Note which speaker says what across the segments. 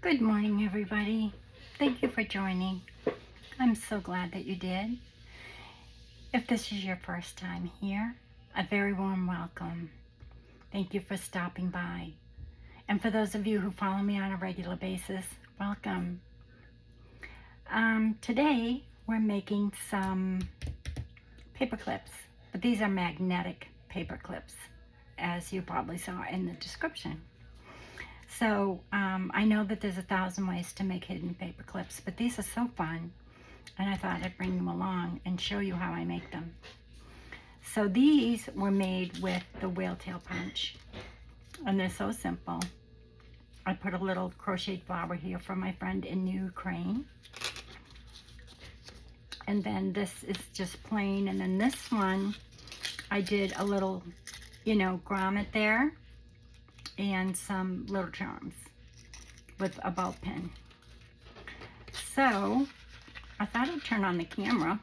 Speaker 1: Good morning, everybody. Thank you for joining. I'm so glad that you did. If this is your first time here, a very warm welcome. Thank you for stopping by. And for those of you who follow me on a regular basis, welcome. Today, we're making some paper clips, but these are magnetic paper clips, as you probably saw in the description. So I know that there's 1,000 ways to make hidden paper clips, but these are so fun, and I thought I'd bring them along and show you how I make them. So these were made with the whale tail punch, and they're so simple. I put a little crocheted flower here from my friend in Ukraine. And then this is just plain, and then this one, I did a little, grommet there, and some little charms with a bow pin. So I thought I'd turn on the camera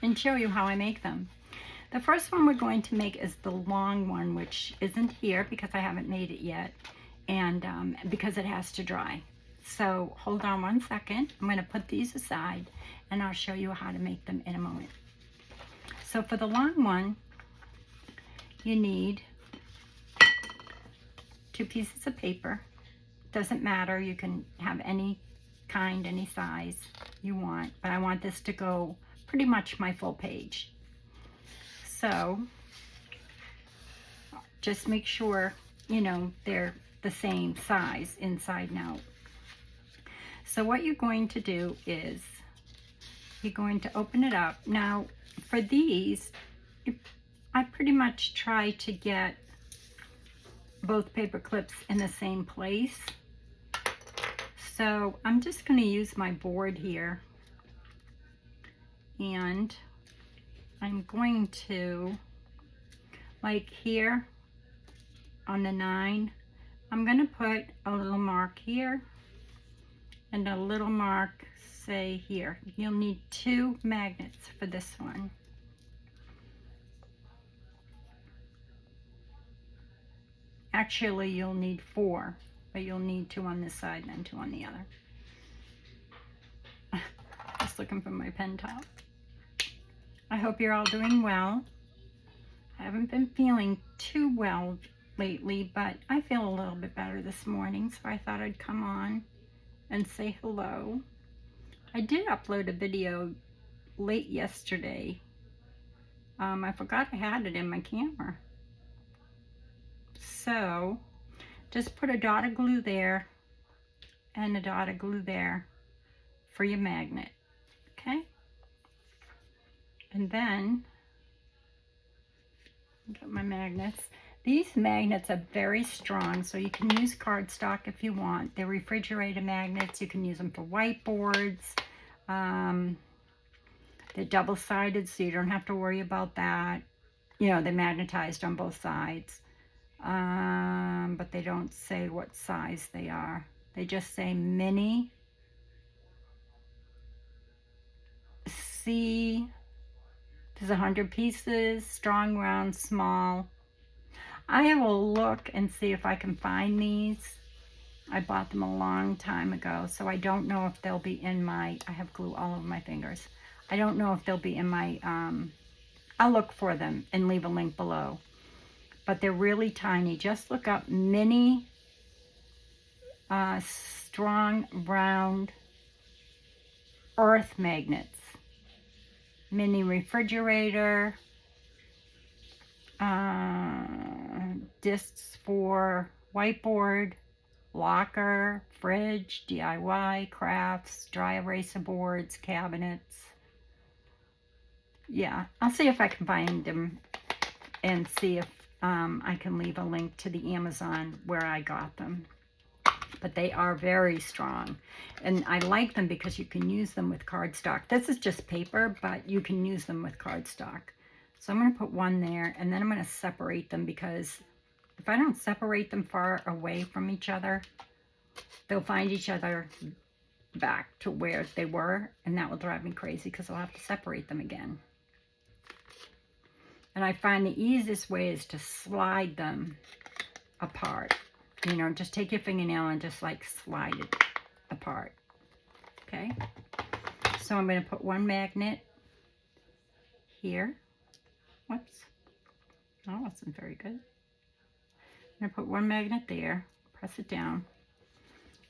Speaker 1: and show you how I make them. The first one we're going to make is the long one, which isn't here because I haven't made it yet, and because it has to dry. So hold on one second. I'm going to put these aside and I'll show you how to make them in a moment. So for the long one, you need 2 pieces of paper. Doesn't matter, you can have any kind, any size you want, but I want this to go pretty much my full page. So just make sure, they're the same size inside and out. So what you're going to do is you're going to open it up. Now for these, I pretty much try to get both paper clips in the same place. So I'm just going to use my board here, and I'm going to, like here on the 9, I'm going to put a little mark here and a little mark, say here. You'll need 2 magnets for this one. Actually, you'll need 4, but you'll need 2 on this side and then 2 on the other. Just looking for my pen top. I hope you're all doing well. I haven't been feeling too well lately, but I feel a little bit better this morning, so I thought I'd come on and say hello. I did upload a video late yesterday. I forgot I had it in my camera. So just put a dot of glue there and a dot of glue there for your magnet, okay? And then get my magnets. These magnets are very strong, so you can use cardstock if you want. They're refrigerator magnets. You can use them for whiteboards. They're double-sided, so you don't have to worry about that. They're magnetized on both sides. But they don't say what size they are. They just say mini, C, there's 100 pieces, strong, round, small. I will look and see if I can find these. I bought them a long time ago, so I don't know if they'll be in my, I have glue all over my fingers. I don't know if they'll be in my, I'll look for them and leave a link below. But they're really tiny. Just look up mini, strong, round, earth magnets. Mini refrigerator, discs for whiteboard, locker, fridge, DIY, crafts, dry eraser boards, cabinets. Yeah, I'll see if I can find them and see if I can leave a link to the Amazon where I got them. But they are very strong, and I like them because you can use them with cardstock. This is just paper, but you can use them with cardstock. So I'm going to put one there, and then I'm going to separate them, because if I don't separate them far away from each other, they'll find each other back to where they were, and that will drive me crazy because I'll have to separate them again. And I find the easiest way is to slide them apart. Just take your fingernail and just like slide it apart. Okay, so I'm going to put one magnet here. Whoops, that wasn't very good. I'm going to put one magnet there, press it down,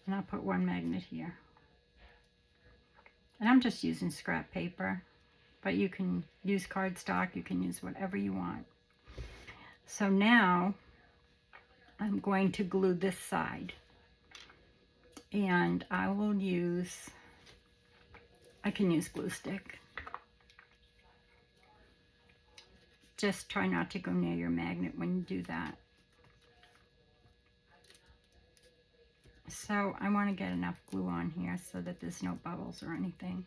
Speaker 1: and I'll put one magnet here. And I'm just using scrap paper, but you can use cardstock, you can use whatever you want. So now I'm going to glue this side, and I will use, I can use glue stick. Just try not to go near your magnet when you do that. So I want to get enough glue on here so that there's no bubbles or anything.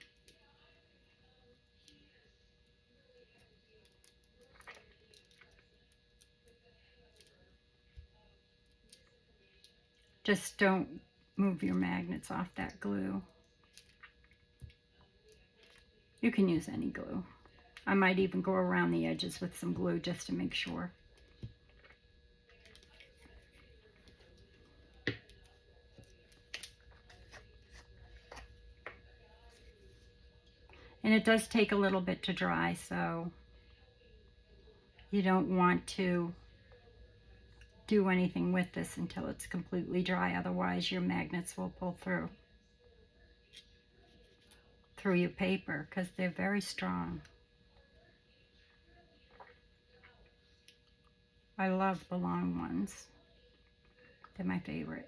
Speaker 1: Just don't move your magnets off that glue. You can use any glue. I might even go around the edges with some glue just to make sure. And it does take a little bit to dry, so you don't want to do anything with this until it's completely dry. Otherwise, your magnets will pull through your paper because they're very strong. I love the long ones. They're my favorite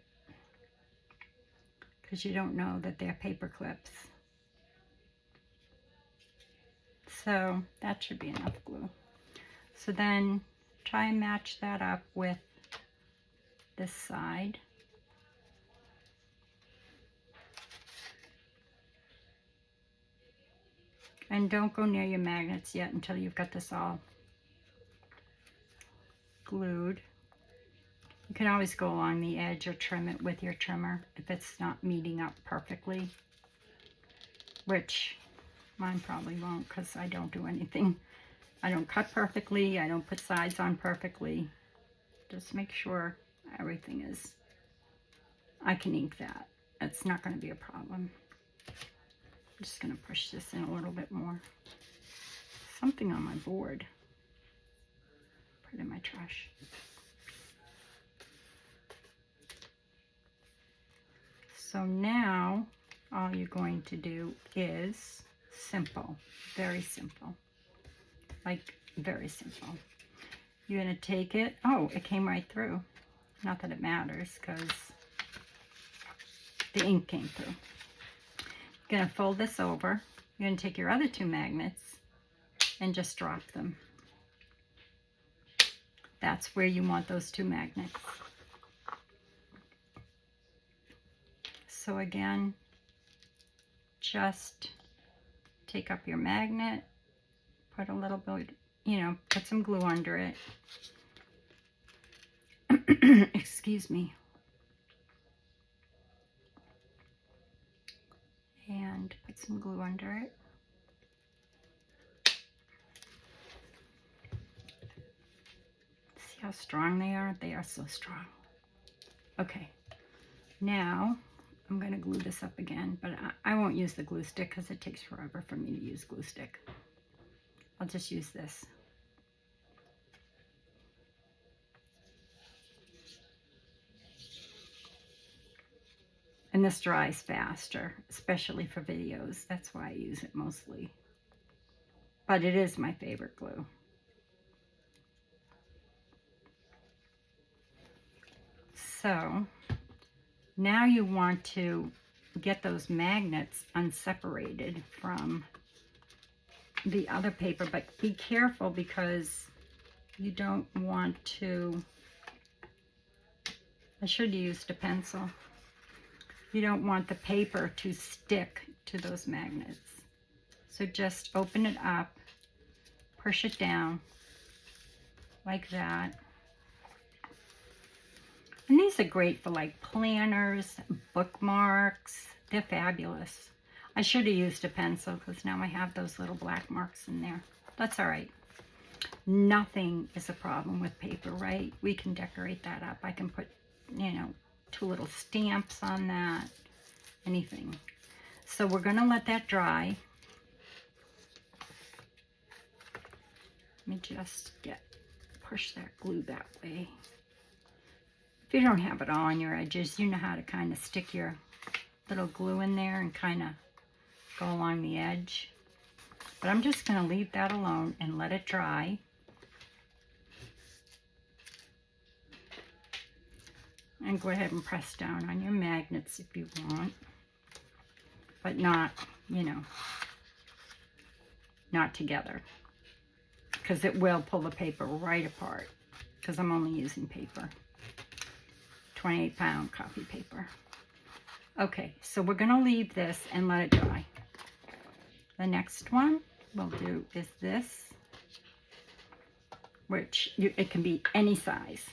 Speaker 1: because you don't know that they're paper clips. So that should be enough glue. So then try and match that up with this side. And don't go near your magnets yet until you've got this all glued. You can always go along the edge or trim it with your trimmer if it's not meeting up perfectly, which mine probably won't because I don't do anything. I don't cut perfectly, I don't put sides on perfectly. Just make sure everything is, I can ink that. It's not going to be a problem. I'm just going to push this in a little bit more. Something on my board. Put it in my trash. So now all you're going to do is simple, very simple, like very simple. You're going to take it, oh, it came right through. Not that it matters because the ink came through. You're going to fold this over. You're going to take your other two magnets and just drop them. That's where you want those two magnets. So again, just take up your magnet, put a little bit, put some glue under it. Excuse me. And put some glue under it. See how strong they are? They are so strong. Okay, now I'm going to glue this up again, but I won't use the glue stick because it takes forever for me to use glue stick. I'll just use this. And this dries faster, especially for videos. That's why I use it mostly. But it is my favorite glue. So now you want to get those magnets unseparated from the other paper, but be careful because you don't want to, I should have used a pencil. You don't want the paper to stick to those magnets. So just open it up, push it down like that. And these are great for like planners, bookmarks. They're fabulous. I should have used a pencil because now I have those little black marks in there. That's all right. Nothing is a problem with paper, right? We can decorate that up. I can put, two little stamps on that. anything. So we're going to let that dry. Let me just push that glue that way. If you don't have it all on your edges, you know how to kind of stick your little glue in there and kind of go along the edge. But I'm just going to leave that alone and let it dry. And go ahead and press down on your magnets if you want. But not, you know, not together. Because it will pull the paper right apart. Because I'm only using paper. 28-pound copy paper. Okay, so we're going to leave this and let it dry. The next one we'll do is this, which it can be any size,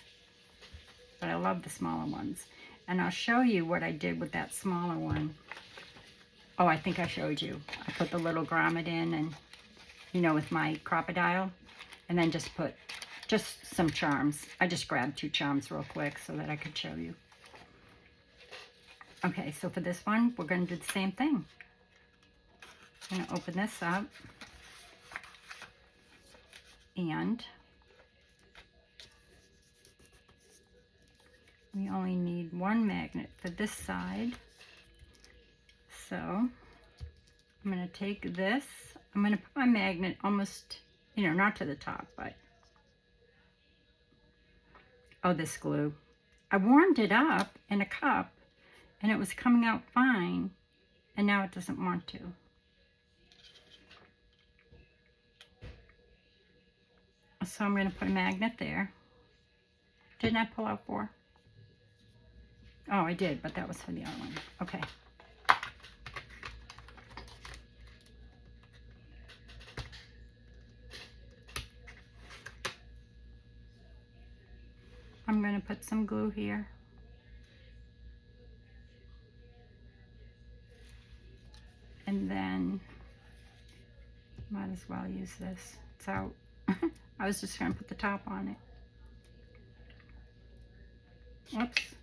Speaker 1: but I love the smaller ones. And I'll show you what I did with that smaller one. Oh, I think I showed you. I put the little grommet in, and you know, with my crocodile, and then just put some charms. I just grabbed 2 charms real quick so that I could show you. Okay, so for this one, we're going to do the same thing. I'm going to open this up, and we only need 1 magnet for this side. So I'm going to take this. I'm going to put my magnet almost, you know, not to the top, but oh, this glue. I warmed it up in a cup, and it was coming out fine, and now it doesn't want to. So I'm going to put a magnet there. Didn't I pull out 4? Oh, I did, but that was for the other one. Okay. I'm going to put some glue here. And then, might as well use this. It's out. I was just going to put the top on it. Whoops.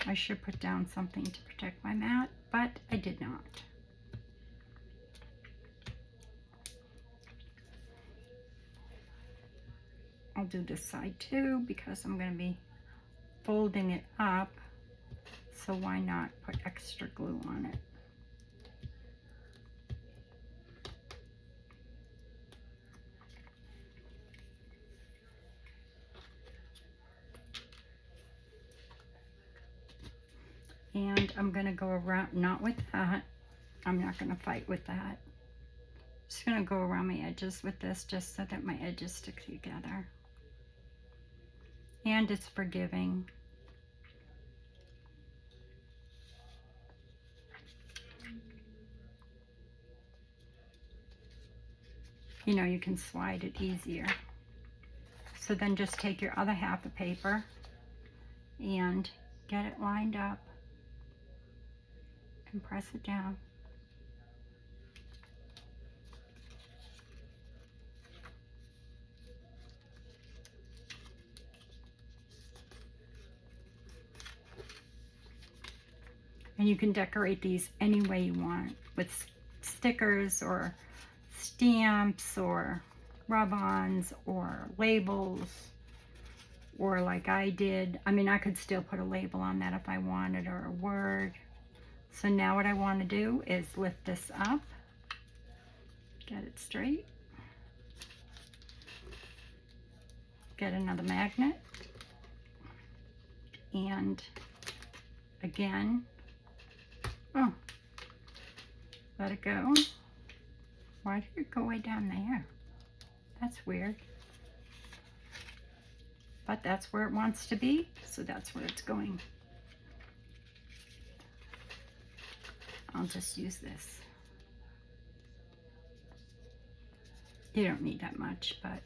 Speaker 1: I should put down something to protect my mat, but I did not. I'll do this side too because I'm going to be folding it up, so why not put extra glue on it? And I'm going to go around, not with that. I'm not going to fight with that. Just going to go around my edges with this just so that my edges stick together. And it's forgiving. You know, you can slide it easier. So then just take your other half of paper and get it lined up and press it down. And you can decorate these any way you want, with stickers or stamps or rub-ons or labels, or like I did. I mean, I could still put a label on that if I wanted, or a word. So now what I want to do is lift this up, get it straight, get another magnet, and again, oh, let it go. Why did it go way down there? That's weird. But that's where it wants to be, so that's where it's going. I'll just use this. You don't need that much, but...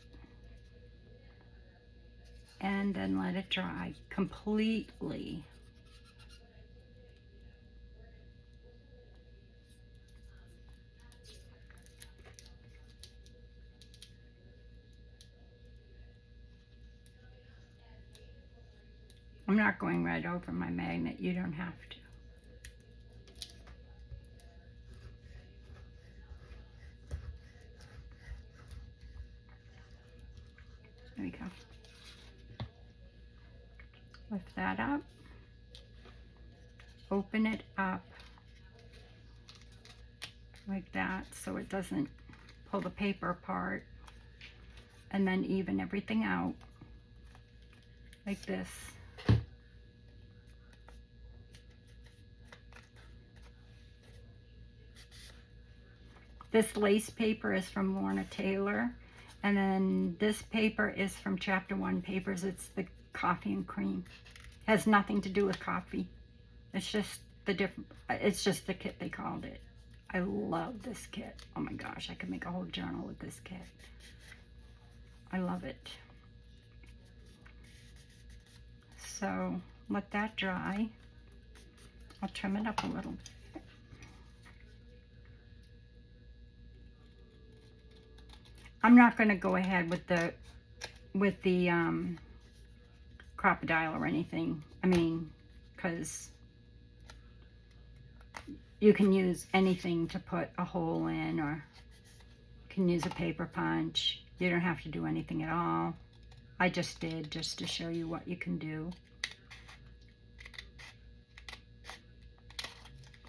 Speaker 1: And then let it dry completely. I'm not going right over my magnet. You don't have to. There we go. Lift that up. Open it up like that so it doesn't pull the paper apart. And then even everything out like this. This lace paper is from Lorna Taylor. And then this paper is from Chapter 1 Papers. It's the coffee and cream. It has nothing to do with coffee. It's just the kit they called it. I love this kit. Oh my gosh, I could make a whole journal with this kit. I love it. So let that dry. I'll trim it up a little. I'm not going to go ahead with the crocodile or anything. I mean, because you can use anything to put a hole in, or you can use a paper punch. You don't have to do anything at all. I just did, just to show you what you can do.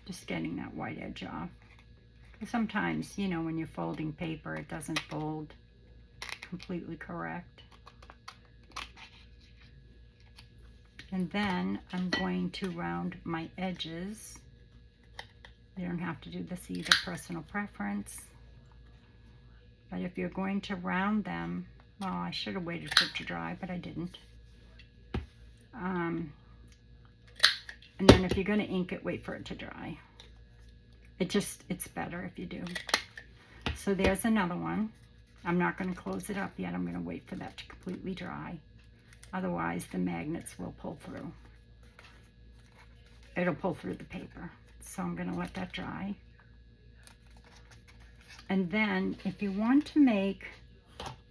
Speaker 1: Just getting that white edge off. Sometimes, you know, when you're folding paper, it doesn't fold completely correct. And then I'm going to round my edges. You don't have to do this either, personal preference. But if you're going to round them, well, I should have waited for it to dry, but I didn't. And then if you're going to ink it, wait for it to dry. It's better if you do. So there's another one. I'm not going to close it up yet. I'm going to wait for that to completely dry. Otherwise, the magnets will pull through. It'll pull through the paper. So I'm going to let that dry. And then if you want to make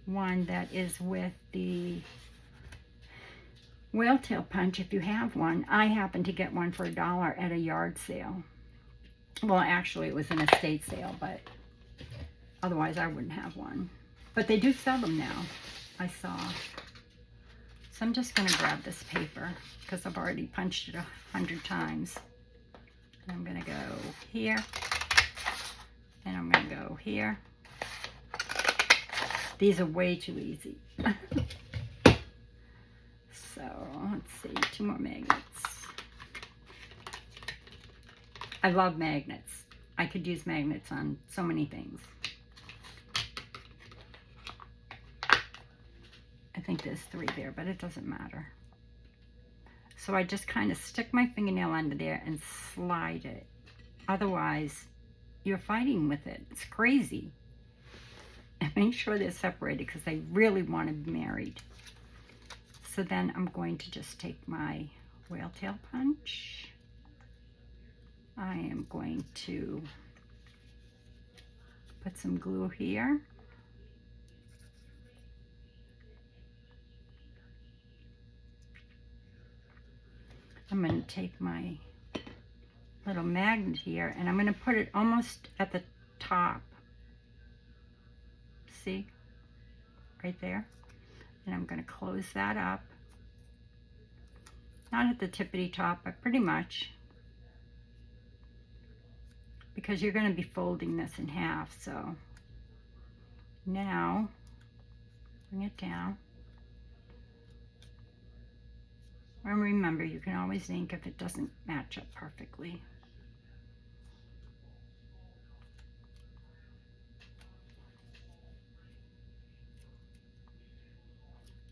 Speaker 1: one that is with the whale tail punch, if you have one, I happened to get one for $1 at a yard sale. Well, actually it was an estate sale, but otherwise I wouldn't have one. But they do sell them now, I saw. So I'm just going to grab this paper because I've already punched it 100 times. And I'm going to go here, and I'm going to go here. These are way too easy. So let's see, 2 more magnets. I love magnets. I could use magnets on so many things. I think there's 3 there, but it doesn't matter. So I just kind of stick my fingernail under there and slide it. Otherwise, you're fighting with it. It's crazy. And make sure they're separated because they really want to be married. So then I'm going to just take my whale tail punch. I am going to put some glue here. I'm going to take my little magnet here and I'm going to put it almost at the top. See? Right there. And I'm going to close that up. Not at the tippity top, but pretty much. Because you're going to be folding this in half, so now bring it down. And remember, you can always ink if it doesn't match up perfectly.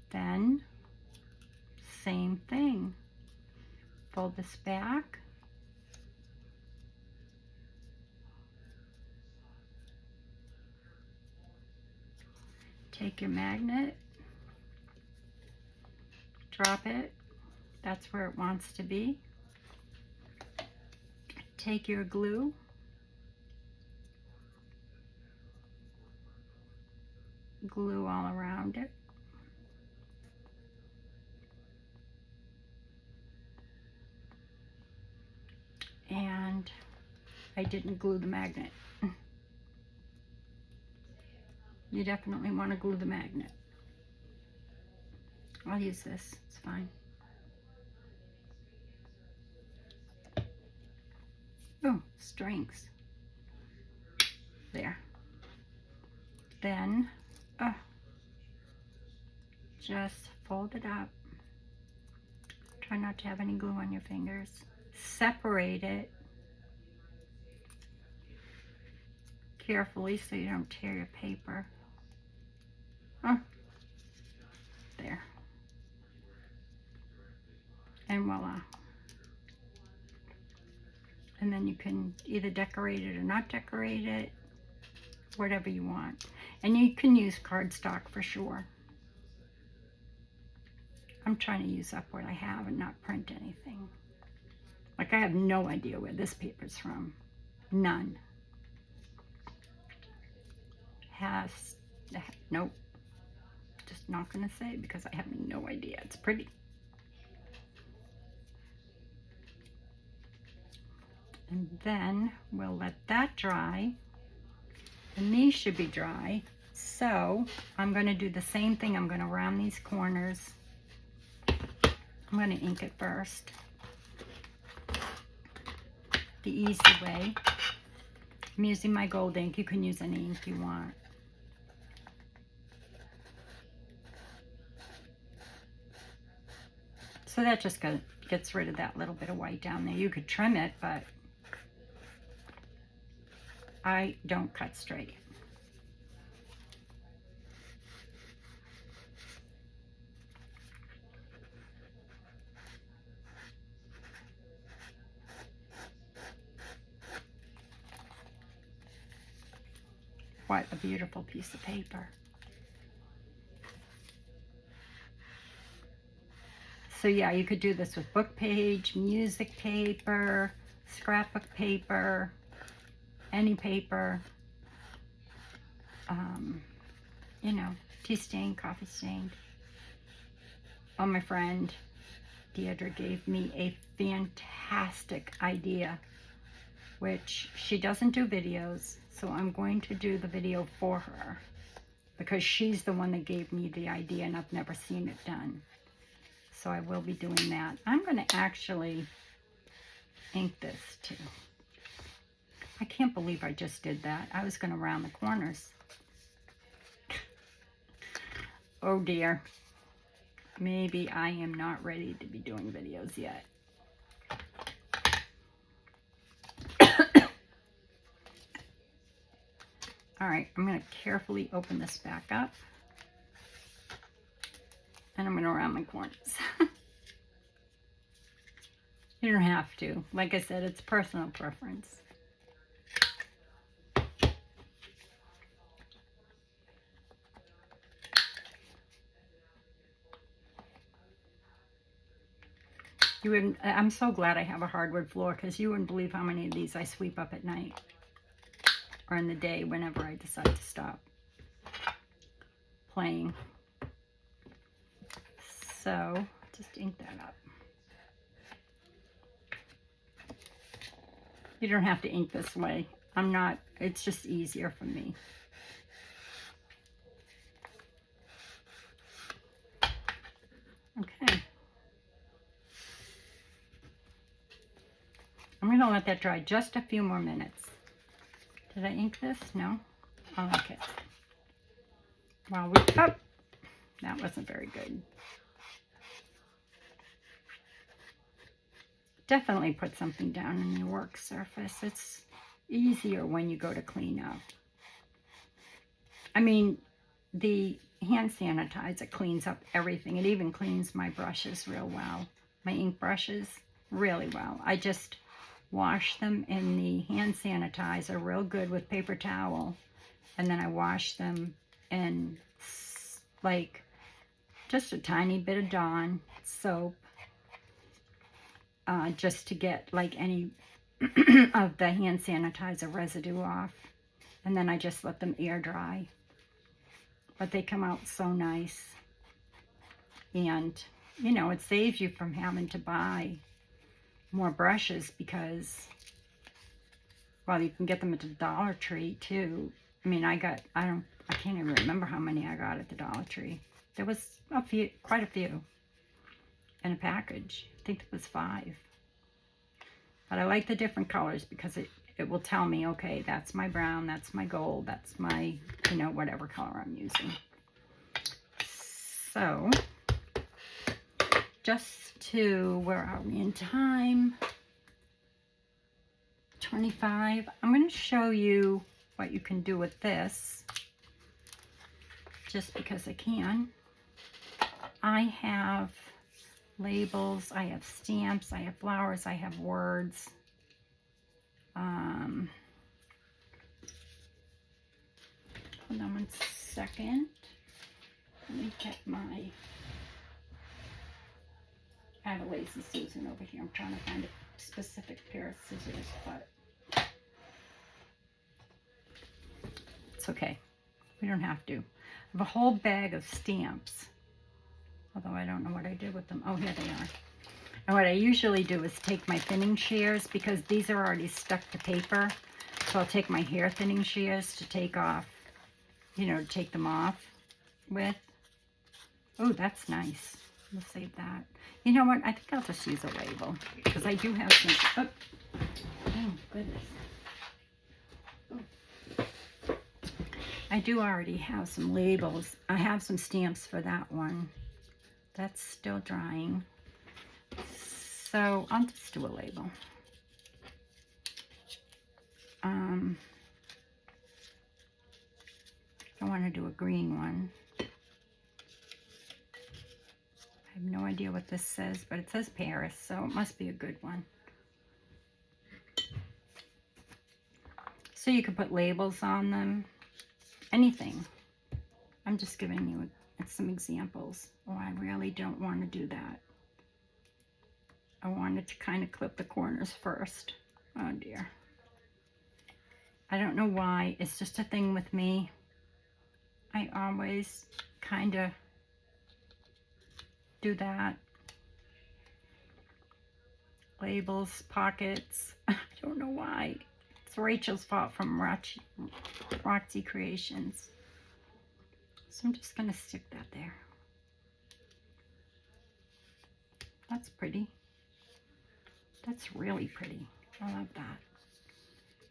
Speaker 1: Then, same thing. Fold this back. Take your magnet, drop it. That's where it wants to be. Take your glue. Glue all around it. and I didn't glue the magnet. You definitely want to glue the magnet. I'll use this, it's fine. Oh, strings. There. Then, just fold it up. Try not to have any glue on your fingers. Separate it carefully so you don't tear your paper. There. And voila. And then you can either decorate it or not decorate it, whatever you want. And you can use cardstock for sure. I'm trying to use up what I have and not print anything. Like, I have no idea where this paper's from. None. Nope. Just not gonna say because I have no idea. It's pretty. And then we'll let that dry. And these should be dry. So I'm gonna do the same thing. I'm gonna round these corners. I'm gonna ink it first. The easy way. I'm using my gold ink. You can use any ink you want. So that just gets rid of that little bit of white down there. You could trim it, but I don't cut straight. What a beautiful piece of paper. So yeah, you could do this with book page, music paper, scrapbook paper, any paper, you know, tea stained, coffee stained. Oh, my friend Deirdre gave me a fantastic idea, which she doesn't do videos, so I'm going to do the video for her because she's the one that gave me the idea and I've never seen it done. So I will be doing that. I'm going to actually ink this too. I can't believe I just did that. I was going to round the corners. Oh dear. Maybe I am not ready to be doing videos yet. All right, I'm going to carefully open this back up. And I'm going to round my corners. You don't have to. Like I said, it's personal preference. You wouldn't, I'm so glad I have a hardwood floor because you wouldn't believe how many of these I sweep up at night or in the day whenever I decide to stop playing. So just ink that up. You don't have to ink this way. It's just easier for me. Okay. I'm going to let that dry just a few more minutes. Did I ink this? No? Oh, okay. Oh, that wasn't very good. Definitely put something down on your work surface. It's easier when you go to clean up. I mean, the hand sanitizer cleans up everything. It even cleans my brushes real well. My ink brushes really well. I just wash them in the hand sanitizer real good with paper towel. And then I wash them in like just a tiny bit of Dawn soap. Just to get like any of the hand sanitizer residue off. And then I just let them air dry. But they come out so nice. And, you know, it saves you from having to buy more brushes because Well, you can get them at the Dollar Tree too. I mean, I can't even remember how many I got at the Dollar Tree. There was a few, quite a few in a package. I think it was 5. But I like the different colors because it will tell me, okay, that's my brown, that's my gold, that's my, you know, whatever color I'm using. So, just to, where are we in time? 25. I'm going to show you what you can do with this, just because I can. I have labels, I have stamps, I have flowers, I have words. Hold on one second. Let me get my, I have a Lazy Susan over here. I'm trying to find a specific pair of scissors, but it's okay. We don't have to. I have a whole bag of stamps, although I don't know what I did with them. Oh, here they are. And what I usually do is take my thinning shears, because these are already stuck to paper. So I'll take my hair thinning shears to take off, you know, to take them off with. Oh, that's nice. We'll save that. You know what? I think I'll just use a label, because I do have some. Oh goodness. Oh. I do already have some labels. I have some stamps for that one. That's still drying. So I'll just do a label. I want to do a green one. I have no idea what this says, but it says Paris, so it must be a good one. So you can put labels on them, anything. I'm just giving you some examples. Oh, I really don't want to do that. I wanted to kind of clip the corners first. Oh dear. I don't know why. It's just a thing with me. I always kind of do that. Labels, pockets. I don't know why. It's Rachel's fault from Roxy Creations. So I'm just going to stick that there. That's pretty. That's really pretty. I love that.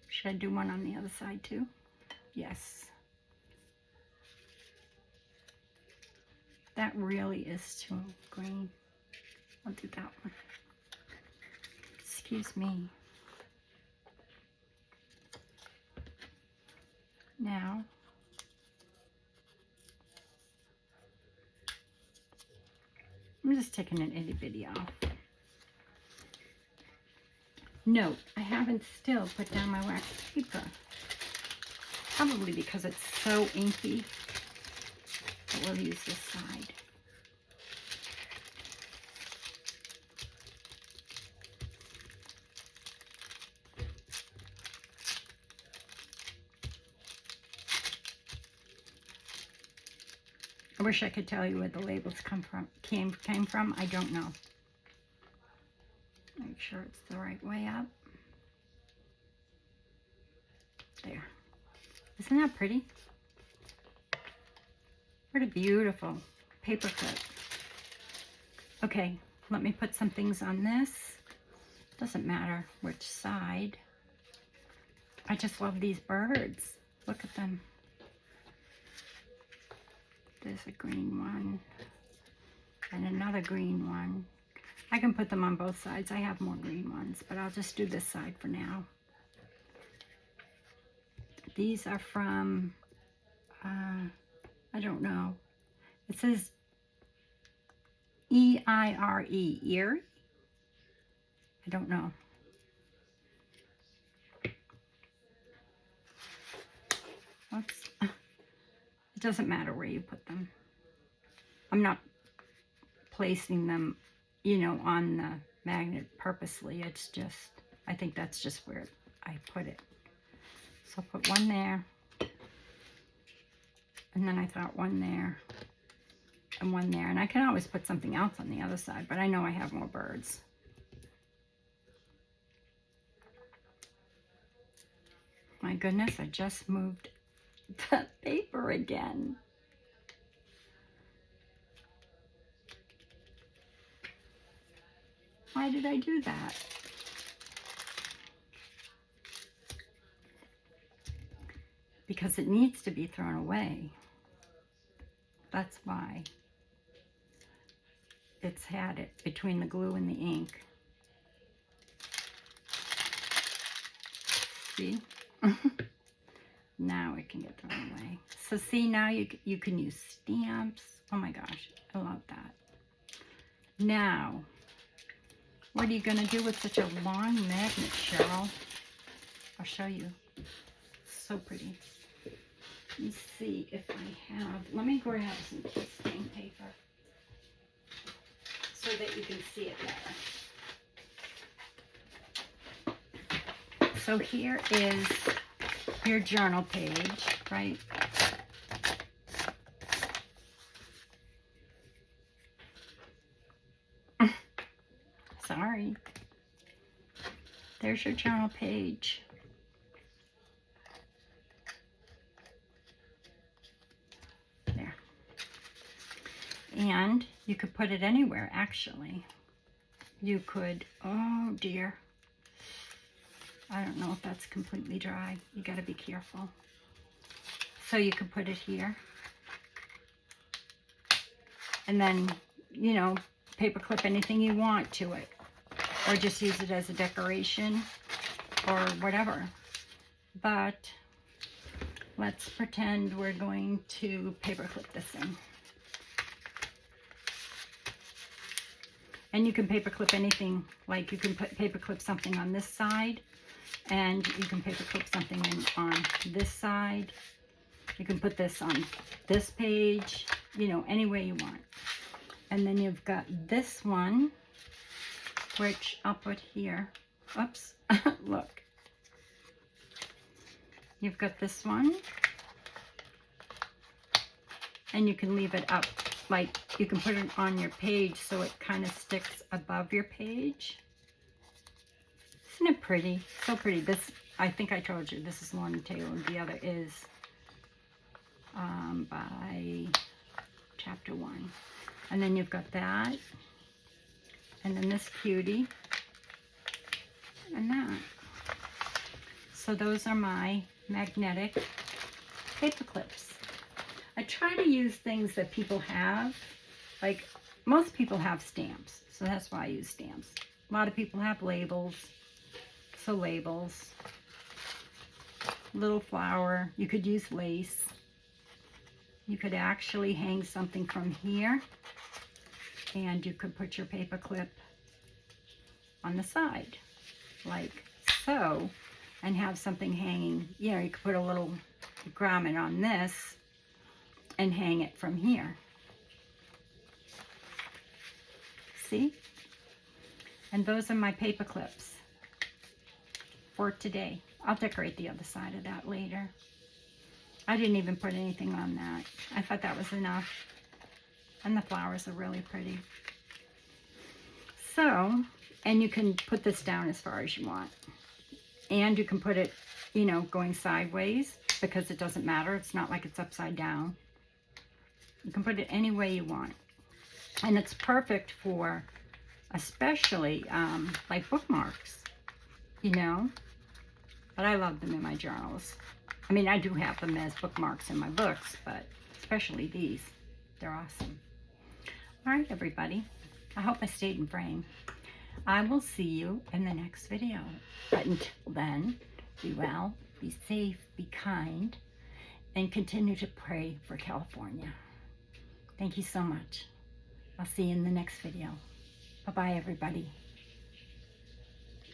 Speaker 1: Should I do one on the other side too? Yes. That really is too green. I'll do that one. Excuse me. Now, I'm just taking an itty bitty off. Note, I haven't still put down my wax paper. Probably because it's so inky. But we'll use this side. I wish I could tell you where the labels came from. I don't know. Make sure it's the right way up. There. Isn't that pretty? What a beautiful paper clip. Okay, let me put some things on this. Doesn't matter which side. I just love these birds. Look at them. There's a green one and another green one. I can put them on both sides. I have more green ones, but I'll just do this side for now. These are from, I don't know. It says E-I-R-E, Erie? I don't know. Oops. It doesn't matter where you put them. I'm not placing them, you know, on the magnet purposely. It's just, I think that's just where I put it. So I'll put one there. And then I thought one there and one there. And I can always put something else on the other side, but I know I have more birds. My goodness, I just moved the paper again. Why did I do that? Because it needs to be thrown away. That's why it's had it between the glue and the ink. See? Now it can get thrown away. So see, now you can use stamps. Oh my gosh, I love that. Now, what are you going to do with such a long magnet, Cheryl? I'll show you. So pretty. Let me see if I have, let me grab some key stain paper so that you can see it better. So here is your journal page, right? Sorry. There's your journal page. There. And you could put it anywhere, actually. You could, oh dear. I don't know if that's completely dry. You got to be careful. So you could put it here. And then, you know, paperclip anything you want to it. Or just use it as a decoration or whatever. But let's pretend we're going to paperclip this in. And you can paperclip anything, like you can put paperclip something on this side, and you can paperclip something in on this side. You can put this on this page, you know, any way you want. And then you've got this one, which I'll put here. Oops, look. You've got this one, and you can leave it up. Like, you can put it on your page so it kind of sticks above your page. Isn't it pretty? So pretty. This, I think I told you, this is Lorna Taylor. The other is by Chapter 1. And then you've got that. And then this cutie. And that. So those are my magnetic paper clips. I try to use things that people have. Like, most people have stamps, so that's why I use stamps. A lot of people have labels, so labels. Little flower. You could use lace. You could actually hang something from here, and you could put your paper clip on the side, like so, and have something hanging. You know, you could put a little grommet on this and hang it from here. See? And those are my paper clips for today. I'll decorate the other side of that later. I didn't even put anything on that. I thought that was enough. And the flowers are really pretty. So, and you can put this down as far as you want. And you can put it, you know, going sideways, because it doesn't matter. It's not like it's upside down. You can put it any way you want. And it's perfect for, especially, like bookmarks, you know. But I love them in my journals. I mean, I do have them as bookmarks in my books, but especially these. They're awesome. All right, everybody. I hope I stayed in frame. I will see you in the next video. But until then, be well, be safe, be kind, and continue to pray for California. Thank you so much. I'll see you in the next video. Bye-bye, everybody.